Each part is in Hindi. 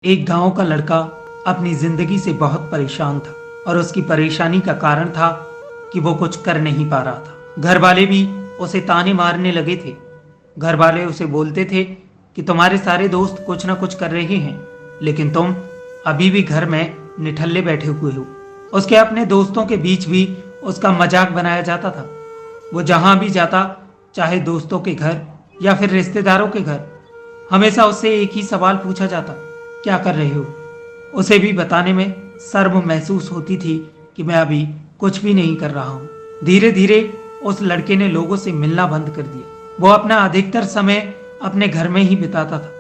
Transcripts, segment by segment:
एक गांव का लड़का अपनी जिंदगी से बहुत परेशान था और उसकी परेशानी का कारण था कि वो कुछ कर नहीं पा रहा था। घर वाले भी उसे ताने मारने लगे थे। घर वाले उसे बोलते थे कि तुम्हारे सारे दोस्त कुछ ना कुछ कर रहे हैं, लेकिन तुम अभी भी घर में निठल्ले बैठे हुए हो। उसके अपने दोस्तों के बीच भी उसका मजाक बनाया जाता था। वो जहां भी जाता, चाहे दोस्तों के घर या फिर रिश्तेदारों के घर, हमेशा उससे एक ही सवाल पूछा जाता, क्या कर रहे हो। उसे भी बताने में शर्म महसूस होती थी कि मैं अभी कुछ भी नहीं कर रहा हूँ। धीरे धीरे उस लड़के ने लोगों से मिलना बंद कर दिया। वो अपना अधिकतर समय अपने घर में ही बिताता था।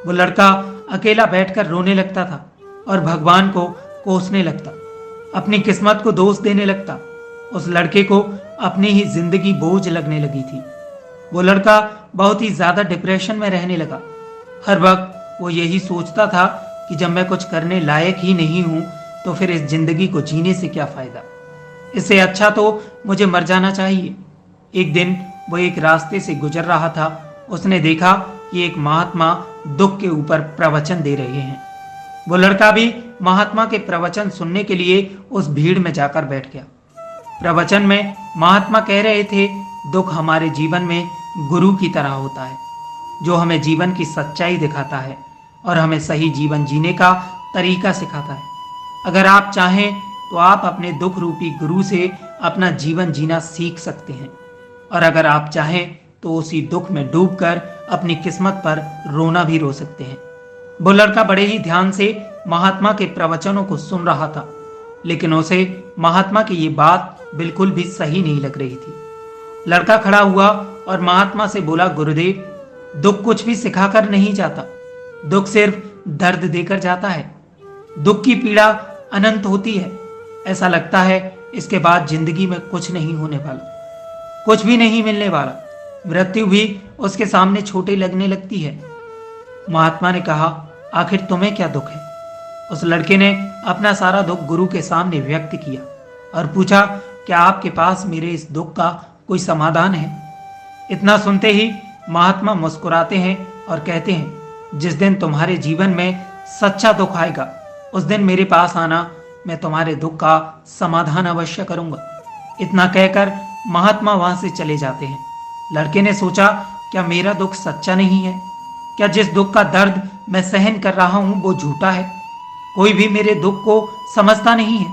वो लड़का अकेला बैठकर रोने लगता था और भगवान को कोसने लगता, अपनी किस्मत को दोष देने लगता। उस लड़के को अपनी ही जिंदगी बोझ लगने लगी थी। वो लड़का बहुत ही ज्यादा डिप्रेशन में रहने लगा। हर वक्त वो यही सोचता था कि जब मैं कुछ करने लायक ही नहीं हूं तो फिर इस जिंदगी को जीने से क्या फायदा। इससे अच्छा तो मुझे मर जाना चाहिए। एक दिन वो एक रास्ते से गुजर रहा था। उसने देखा कि एक महात्मा दुख के ऊपर प्रवचन दे रहे हैं। वो लड़का भी महात्मा के प्रवचन सुनने के लिए उस भीड़ में जाकर बैठ गया। प्रवचन में महात्मा कह रहे थे, दुख हमारे जीवन में गुरु की तरह होता है, जो हमें जीवन की सच्चाई दिखाता है और हमें सही जीवन जीने का तरीका सिखाता है। अगर आप चाहें तो आप अपने दुख रूपी गुरु से अपना जीवन जीना सीख सकते हैं, और अगर आप चाहें तो उसी दुख में डूबकर अपनी किस्मत पर रोना भी रो सकते हैं। वो लड़का बड़े ही ध्यान से महात्मा के प्रवचनों को सुन रहा था, लेकिन उसे महात्मा की ये बात बिल्कुल भी सही नहीं लग रही थी। लड़का खड़ा हुआ और महात्मा से बोला, गुरुदेव, दुख कुछ भी सिखाकर नहीं जाता। दुख सिर्फ दर्द देकर जाता है। दुख की पीड़ा अनंत होती है। ऐसा लगता है इसके बाद जिंदगी में कुछ नहीं होने वाला, कुछ भी नहीं मिलने वाला। मृत्यु भी उसके सामने छोटे लगने लगती है। महात्मा ने कहा, आखिर तुम्हें क्या दुख है? उस लड़के ने अपना सारा दुख गुरु के सामने व्यक्त किया और पूछा, क्या आपके पास मेरे इस दुख का कोई समाधान है? इतना सुनते ही महात्मा मुस्कुराते हैं और कहते हैं, जिस दिन तुम्हारे जीवन में सच्चा दुख आएगा उस दिन मेरे पास आना, मैं तुम्हारे दुख का समाधान अवश्य करूंगा। इतना कहकर महात्मा वहां से चले जाते हैं। लड़के ने सोचा, क्या मेरा दुख सच्चा नहीं है? क्या जिस दुख का दर्द मैं सहन कर रहा हूं वो झूठा है? कोई भी मेरे दुख को समझता नहीं है।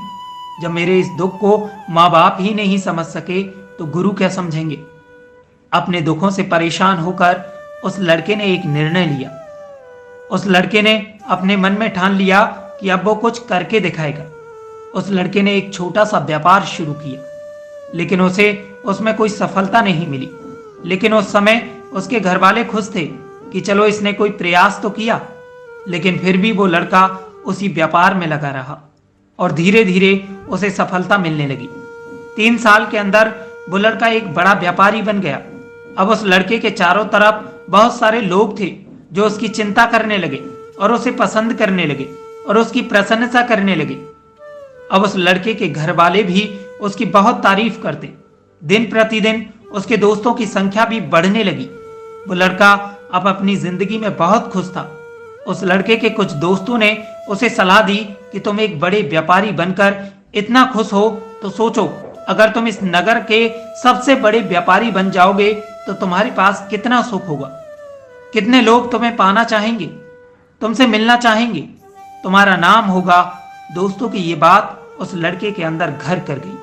जब मेरे इस दुख को माँ बाप ही नहीं समझ सके तो गुरु क्या समझेंगे? अपने दुखों से परेशान होकर उस लड़के ने एक निर्णय लिया। उस लड़के ने अपने मन में ठान लिया कि अब वो कुछ करके दिखाएगा। उस लड़के ने एक छोटा सा व्यापार शुरू किया, लेकिन उसे उसमें कोई सफलता नहीं मिली। लेकिन उस समय उसके घर वाले खुश थे कि चलो इसने कोई प्रयास तो किया। लेकिन फिर भी वो लड़का उसी व्यापार में लगा रहा और धीरे धीरे उसे सफलता मिलने लगी। 3 साल के अंदर वो लड़का एक बड़ा व्यापारी बन गया। अब उस लड़के के चारों तरफ बहुत सारे लोग थे जो उसकी चिंता करने लगे और उसे पसंद करने लगे और उसकी प्रशंसा करने लगे। अब उस लड़के के घर वाले भी उसकी बहुत तारीफ करते। दिन प्रतिदिन उसके दोस्तों की संख्या भी बढ़ने लगी। वो लड़का अब अपनी जिंदगी में बहुत खुश था। उस लड़के के कुछ दोस्तों ने उसे सलाह दी कि तुम एक बड़े व्यापारी बनकर इतना खुश हो तो सोचो, अगर तुम इस नगर के सबसे बड़े व्यापारी बन जाओगे तो तुम्हारे पास कितना सुख होगा। कितने लोग तुम्हें पाना चाहेंगे, तुमसे मिलना चाहेंगे, तुम्हारा नाम होगा। दोस्तों की ये बात उस लड़के के अंदर घर कर गई।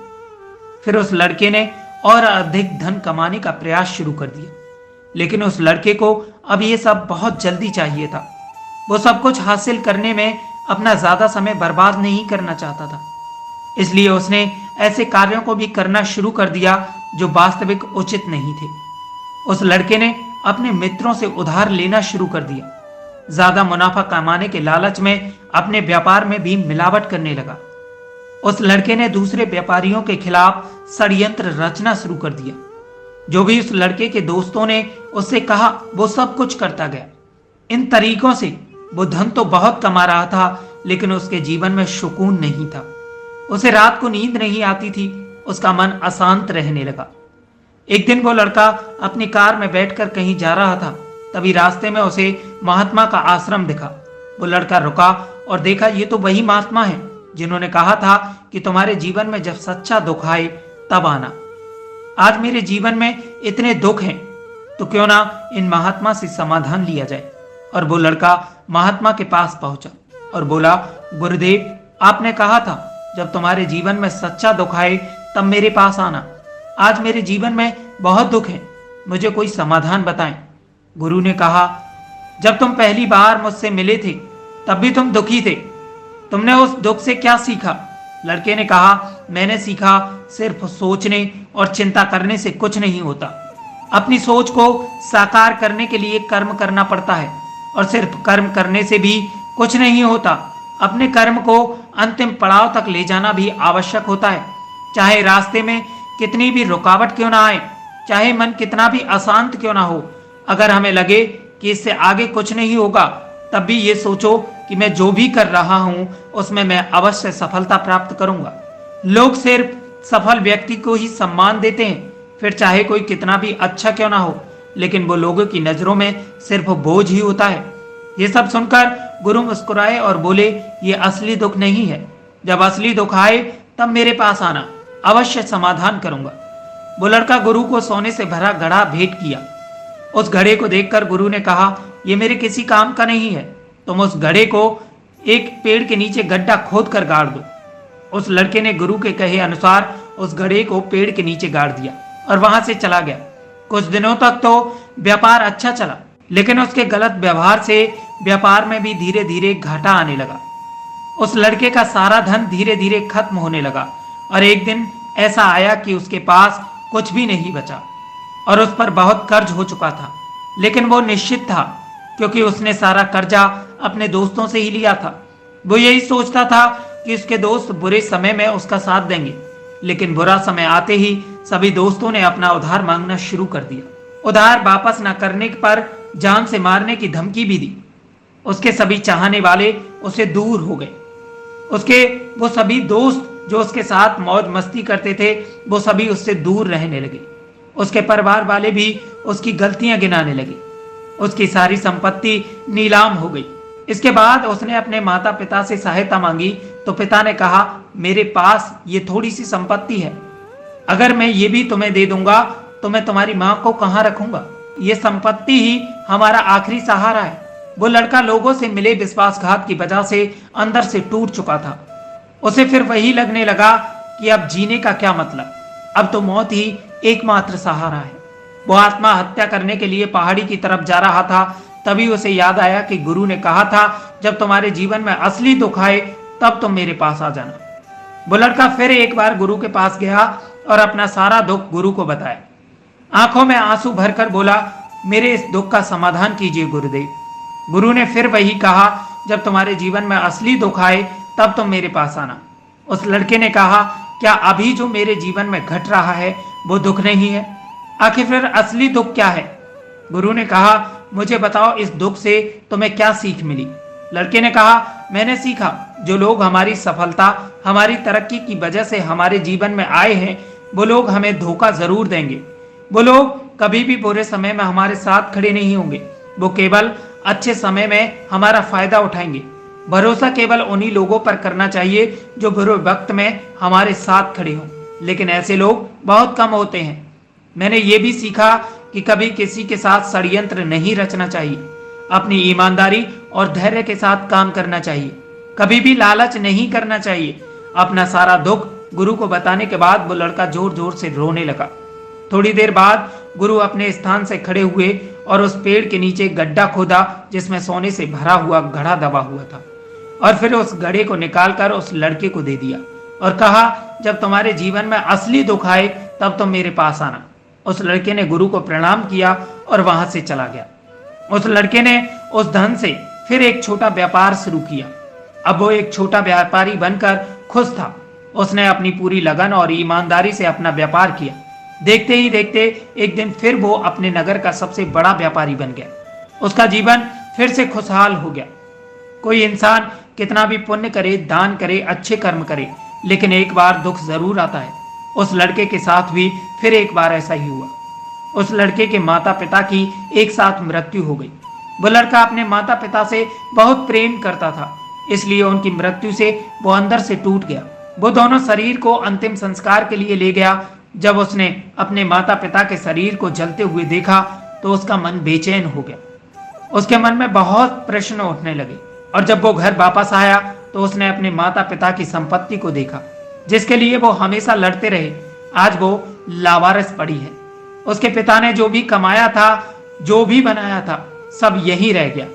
फिर उस लड़के ने और अधिक धन कमाने का प्रयास शुरू कर दिया। लेकिन उस लड़के को अब ये सब बहुत जल्दी चाहिए था। वो सब कुछ हासिल करने में अपना ज्यादा समय बर्बाद नहीं करना चाहता था। इसलिए उसने ऐसे कार्यों को भी करना शुरू कर दिया जो वास्तविक उचित नहीं थे। उस लड़के ने अपने मित्रों से उधार लेना शुरू कर दिया। ज्यादा मुनाफा कमाने के लालच में अपने व्यापार में भी मिलावट करने लगा। उस लड़के ने दूसरे व्यापारियों के खिलाफ षड्यंत्र रचना शुरू कर दिया। जो भी उस लड़के के दोस्तों ने उससे कहा वो सब कुछ करता गया। इन तरीकों से वो धन तो बहुत कमा रहा था, लेकिन उसके जीवन में सुकून नहीं था। उसे रात को नींद नहीं आती थी। उसका मन अशांत रहने लगा। एक दिन वो लड़का अपनी कार में बैठकर कहीं जा रहा था। तभी रास्ते में उसे महात्मा का आश्रम दिखा। वो लड़का रुका और देखा ये तो वही महात्मा है जिन्होंने कहा था कि तुम्हारे जीवन में जब सच्चा दुख आए तब आना। आज मेरे जीवन में इतने दुख हैं, तो क्यों ना इन महात्मा से समाधान लिया जाए। और वो लड़का महात्मा के पास पहुंचा और बोला, गुरुदेव, आपने कहा था जब तुम्हारे जीवन में सच्चा दुख आए तब मेरे पास आना। आज मेरे जीवन में बहुत दुख है, मुझे कोई समाधान बताएं। गुरु ने कहा, जब तुम पहली बार मुझसे मिले थे तब भी तुम दुखी थे, तुमने उस दुख से क्या सीखा? लड़के ने कहा, मैंने सीखा सिर्फ सोचने और चिंता करने से कुछ नहीं होता। अपनी सोच को साकार करने के लिए कर्म करना पड़ता है और सिर्फ कर्म करने से भी कुछ नहीं होता। अपने कर्म को अंतिम पड़ाव तक ले जाना भी आवश्यक होता है, चाहे रास्ते में कितनी भी रुकावट क्यों ना आए, चाहे मन कितना भी अशांत क्यों ना हो। अगर हमें लगे कि इससे आगे कुछ नहीं होगा, तब भी ये सोचो कि मैं जो भी कर रहा हूं उसमें मैं अवश्य सफलता प्राप्त करूंगा। लोग सिर्फ सफल व्यक्ति को ही सम्मान देते हैं, फिर चाहे कोई कितना भी अच्छा क्यों ना हो, लेकिन वो लोगों की नजरों में सिर्फ बोझ ही होता है। ये सब सुनकर गुरु मुस्कुराए और बोले, ये असली दुख नहीं है। जब असली दुख आए तब मेरे पास आना, अवश्य समाधान करूंगा। वो लड़का गुरु को सोने से भरा घड़ा भेंट किया। उस घड़े को देखकर गुरु ने कहा, ये मेरे किसी काम का नहीं है, तुम उस घड़े को एक पेड़ के नीचे गड्ढा खोद कर गाड़ दो। उस लड़के ने गुरु के कहे अनुसार उस घड़े को पेड़ के नीचे गाड़ दिया और वहां से चला गया। कुछ दिनों तक तो व्यापार अच्छा चला, लेकिन उसके गलत व्यवहार से व्यापार में भी धीरे धीरे घाटा आने लगा। उस लड़के का सारा धन धीरे धीरे खत्म होने लगा और एक दिन ऐसा आया कि उसके पास कुछ भी नहीं बचा और उस पर बहुत कर्ज हो चुका था। लेकिन वो निश्चित था, क्योंकि उसने सारा कर्जा अपने दोस्तों से ही लिया था। वो यही सोचता था कि उसके दोस्त बुरे समय में उसका साथ देंगे, लेकिन बुरा समय आते ही सभी दोस्तों ने अपना उधार मांगना शुरू कर दिया। उधार वापस न करने पर जान से मारने की धमकी भी दी। उसके सभी चाहने वाले उससे दूर हो गए। उसके वो सभी दोस्त जो उसके साथ मौज मस्ती करते थे, वो सभी उससे दूर रहने लगे। उसके परिवार वाले भी उसकी गलतियां गिनाने लगे। उसकी सारी संपत्ति नीलाम हो गई। इसके बाद उसने अपने माता पिता से सहायता मांगी, तो पिता ने कहा, मेरे पास ये थोड़ी सी संपत्ति है, अगर मैं ये भी तुम्हें दे दूंगा तो मैं तुम्हारी मां को कहां रखूंगा? ये संपत्ति ही हमारा आखिरी सहारा है। वो लड़का लोगों से मिले विश्वासघात की वजह से अंदर से टूट चुका था। उसे फिर वही लगने लगा कि अब जीने का क्या मतलब, अब तो मौत ही एकमात्र सहारा है। वो आत्महत्या करने के लिए पहाड़ी की तरफ जा रहा था, तभी उसे याद आया कि गुरु ने कहा था, जब तुम्हारे जीवन में असली दुख आए तब तुम मेरे पास आ जाना। वो लड़का फिर एक बार गुरु के पास गया और अपना सारा दुख गुरु को बताया। आंखों में आंसू भरकर बोला, मेरे इस दुख का समाधान कीजिए गुरुदेव। गुरु ने फिर वही कहा, जब तुम्हारे जीवन में असली दुख आए तब तुम मेरे पास आना। उस लड़के ने कहा, क्या अभी जो मेरे जीवन में घट रहा है वो दुख नहीं है? आखिर फिर असली दुख क्या है? गुरु ने कहा, मुझे बताओ, इस दुख से तुम्हें क्या सीख मिली? लड़के ने कहा, मैंने सीखा जो लोग हमारी सफलता, हमारी तरक्की की वजह से हमारे जीवन में आए हैं, वो लोग हमें धोखा जरूर देंगे। वो लोग कभी भी बुरे समय में हमारे साथ खड़े नहीं होंगे, वो केवल अच्छे समय में हमारा फायदा उठाएंगे। भरोसा केवल उन्हीं लोगों पर करना चाहिए जो बुरे वक्त में हमारे साथ खड़े हों, लेकिन ऐसे लोग बहुत कम होते हैं। मैंने ये भी सीखा कि कभी किसी के साथ षड्यंत्र नहीं रचना चाहिए। अपनी ईमानदारी और धैर्य के साथ काम करना चाहिए। कभी भी लालच नहीं करना चाहिए। अपना सारा दुख गुरु को बताने के बाद वो लड़का जोर जोर से रोने लगा। थोड़ी देर बाद गुरु अपने स्थान से खड़े हुए और उस पेड़ के नीचे गड्ढा खोदा जिसमें सोने से भरा हुआ घड़ा दबा हुआ था, और फिर उस घड़े को निकालकर उस लड़के को दे दिया और कहा, जब तुम्हारे जीवन में असली दुख आए तब तुम मेरे पास आना। उस लड़के ने गुरु को प्रणाम किया और वहां से चला गया। उस लड़के ने उस धन से फिर एक छोटा व्यापार शुरू किया। अब वो एक छोटा व्यापारी बनकर खुश था। उसने अपनी पूरी लगन और ईमानदारी से अपना व्यापार किया। देखते ही देखते एक दिन फिर वो अपने नगर का सबसे बड़ा व्यापारी बन गया। उसका जीवन फिर से खुशहाल हो गया। कोई इंसान कितना भी पुण्य करे, दान करे, अच्छे कर्म करे, लेकिन एक बार दुख जरूर आता है। उस लड़के के साथ भी फिर एक बार ऐसा ही हुआ। उस लड़के के माता पिता की एक साथ मृत्यु हो गई। वो लड़का अपने माता पिता से बहुत प्रेम करता था, इसलिए उनकी मृत्यु से वो अंदर से टूट गया। वो दोनों शरीर को अंतिम संस्कार के लिए ले गया। जब उसने अपने माता पिता के शरीर को जलते हुए देखा तो उसका मन बेचैन हो गया। उसके मन में बहुत प्रश्न उठने लगे और जब वो घर वापस आया तो उसने अपने माता पिता की संपत्ति को देखा, जिसके लिए वो हमेशा लड़ते रहे। आज वो लावारिस पड़ी है। उसके पिता ने जो भी कमाया था, जो भी बनाया था, सब यहीं रह गया।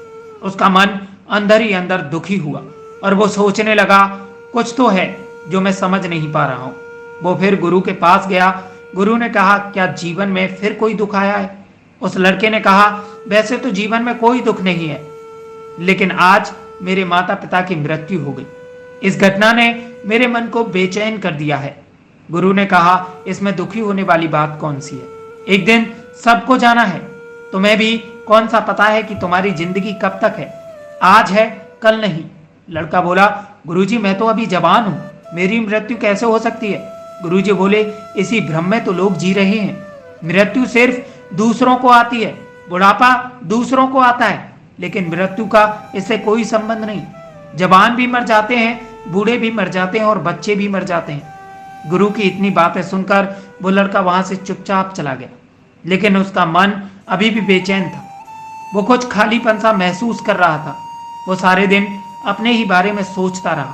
उसका मन अंदर ही अंदर दुखी हुआ और वो सोचने लगा, कुछ तो है जो मैं समझ नहीं पा रहा हूं। वो फिर गुरु के पास गया। गुरु ने कहा, क्या जीवन में फिर कोई दुख आया है? उस लड़के ने कहा, वैसे तो जीवन में कोई दुख नहीं है, लेकिन आज मेरे माता पिता की मृत्यु हो गई। इस घटना ने मेरे मन को बेचैन कर दिया है। गुरु ने कहा, इसमें दुखी होने वाली बात कौन सी है? एक दिन सबको जाना है, तुम्हें भी कौन सा पता है कि तुम्हारी जिंदगी कब तक है? आज है, कल नहीं। लड़का बोला, गुरुजी मैं तो अभी जवान हूं, मेरी मृत्यु कैसे हो सकती है? गुरुजी बोले, इसी भ्रम में तो लोग जी रहे हैं। मृत्यु सिर्फ दूसरों को आती है, बुढ़ापा दूसरों को आता है, लेकिन मृत्यु का इससे कोई संबंध नहीं। जवान भी मर जाते हैं, बूढ़े भी मर जाते हैं और बच्चे भी मर जाते हैं। गुरु की इतनी बातें सुनकर वो लड़का वहां से चुपचाप चला गया, लेकिन उसका मन अभी भी बेचैन था। वो कुछ खालीपन सा महसूस कर रहा था। वो सारे दिन अपने ही बारे में सोचता रहा।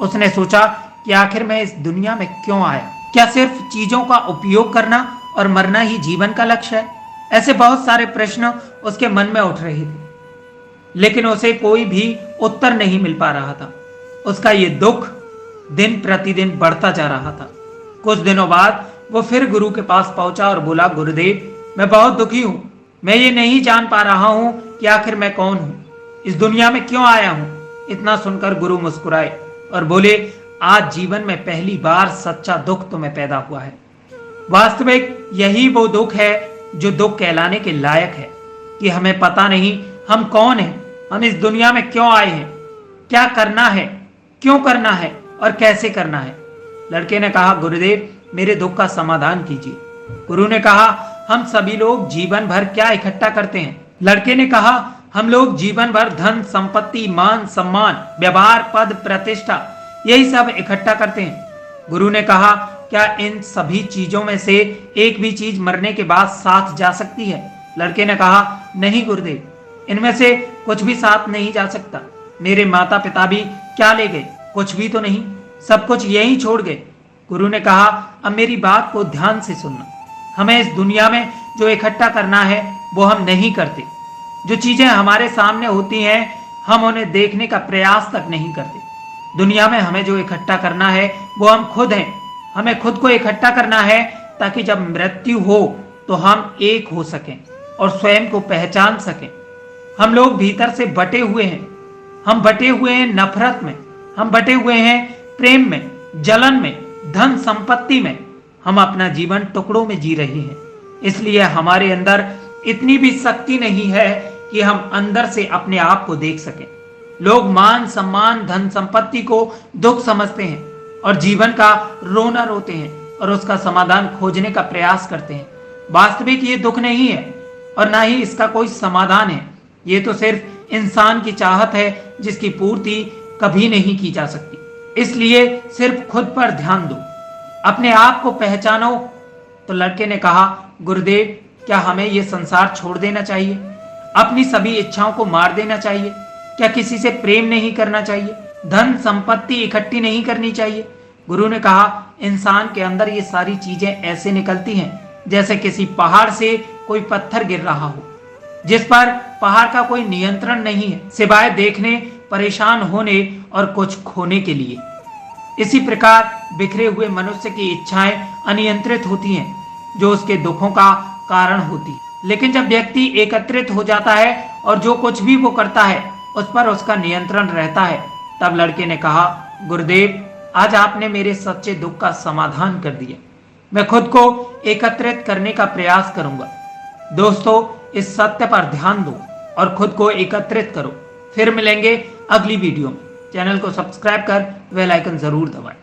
उसने सोचा कि आखिर मैं इस दुनिया में क्यों आया? क्या सिर्फ चीजों का उपयोग करना और मरना ही जीवन का लक्ष्य है? ऐसे बहुत सारे प्रश्न उसके मन में उठ रहे थे, लेकिन उसे कोई भी उत्तर नहीं मिल पा रहा था। उसका ये दुख दिन प्रतिदिन बढ़ता जा रहा था। कुछ दिनों बाद वो फिर गुरु के पास पहुंचा और बोला, गुरुदेव मैं बहुत दुखी हूं। मैं ये नहीं जान पा रहा हूं कि आखिर मैं कौन हूं, इस दुनिया में क्यों आया हूं। इतना सुनकर गुरु मुस्कुराए और बोले, आज जीवन में पहली बार सच्चा दुख तुम्हें पैदा हुआ है। वास्तविक यही वो दुख है जो दुख कहलाने के लायक है, कि हमें पता नहीं हम कौन हैं, हम इस दुनिया में क्यों आए हैं, क्या करना है, क्यों करना है और कैसे करना है। लड़के ने कहा, गुरुदेव मेरे दुख का समाधान कीजिए। गुरु ने कहा, हम सभी लोग जीवन भर क्या इकट्ठा करते हैं? लड़के ने कहा, हम लोग जीवन भर धन संपत्ति, मान सम्मान, व्यवहार, पद, प्रतिष्ठा, यही सब इकट्ठा करते हैं। गुरु ने कहा, क्या इन सभी चीजों में से एक भी चीज मरने के बाद साथ जा सकती है? लड़के ने कहा, नहीं गुरुदेव, इनमें से कुछ भी साथ नहीं जा सकता। मेरे माता पिता भी क्या ले गए? कुछ भी तो नहीं, सब कुछ यहीं छोड़ गए। गुरु ने कहा, अब मेरी बात को ध्यान से सुनना। हमें इस दुनिया में जो इकट्ठा करना है वो हम नहीं करते। जो चीजें हमारे सामने होती हैं हम उन्हें देखने का प्रयास तक नहीं करते। दुनिया में हमें जो इकट्ठा करना है वो हम खुद हैं। हमें खुद को इकट्ठा करना है ताकि जब मृत्यु हो तो हम एक हो सकें और स्वयं को पहचान सकें। हम लोग भीतर से बटे हुए हैं। हम बटे हुए हैं नफरत में, हम बटे हुए हैं प्रेम में, जलन में, धन संपत्ति में। हम अपना जीवन टुकड़ों में जी रहे हैं। इसलिए हमारे अंदर इतनी भी शक्ति नहीं है कि हम अंदर से अपने आप को देख सकें। लोग मान सम्मान, धन संपत्ति को दुख समझते हैं और जीवन का रोना रोते हैं और उसका समाधान खोजने का प्रयास करते हैं। वास्तविक ये दुख नहीं है और ना ही इसका कोई समाधान है। ये तो सिर्फ इंसान की चाहत है जिसकी पूर्ति कभी नहीं की जा सकती। इसलिए सिर्फ खुद पर ध्यान दो, अपने आप को पहचानो। तो लड़के ने कहा, गुरुदेव क्या हमें ये संसार छोड़ देना चाहिए? अपनी सभी इच्छाओं को मार देना चाहिए? क्या किसी से प्रेम नहीं करना चाहिए? धन संपत्ति इकट्ठी नहीं करनी चाहिए? गुरु ने कहा, इंसान के अंदर ये सारी चीजें ऐसे निकलती हैं जैसे किसी पहाड़ से कोई पत्थर गिर रहा हो, जिस पर पहाड़ का कोई नियंत्रण नहीं है सिवाय देखने, परेशान होने और कुछ खोने के लिए। इसी प्रकार बिखरे हुए मनुष्य की इच्छाएं अनियंत्रित होती हैं, जो उसके दुखों का कारण होती है। लेकिन जब व्यक्ति एकत्रित हो जाता है और जो कुछ भी वो करता है उस पर उसका नियंत्रण रहता है, तब लड़के ने कहा, गुरुदेव आज आपने मेरे सच्चे दुख का समाधान कर दिया। मैं खुद को एकत्रित करने का प्रयास करूंगा। दोस्तों, इस सत्य पर ध्यान दो और खुद को एकत्रित करो। फिर मिलेंगे अगली वीडियो में। चैनल को सब्सक्राइब कर बेल आइकन जरूर दबाएं।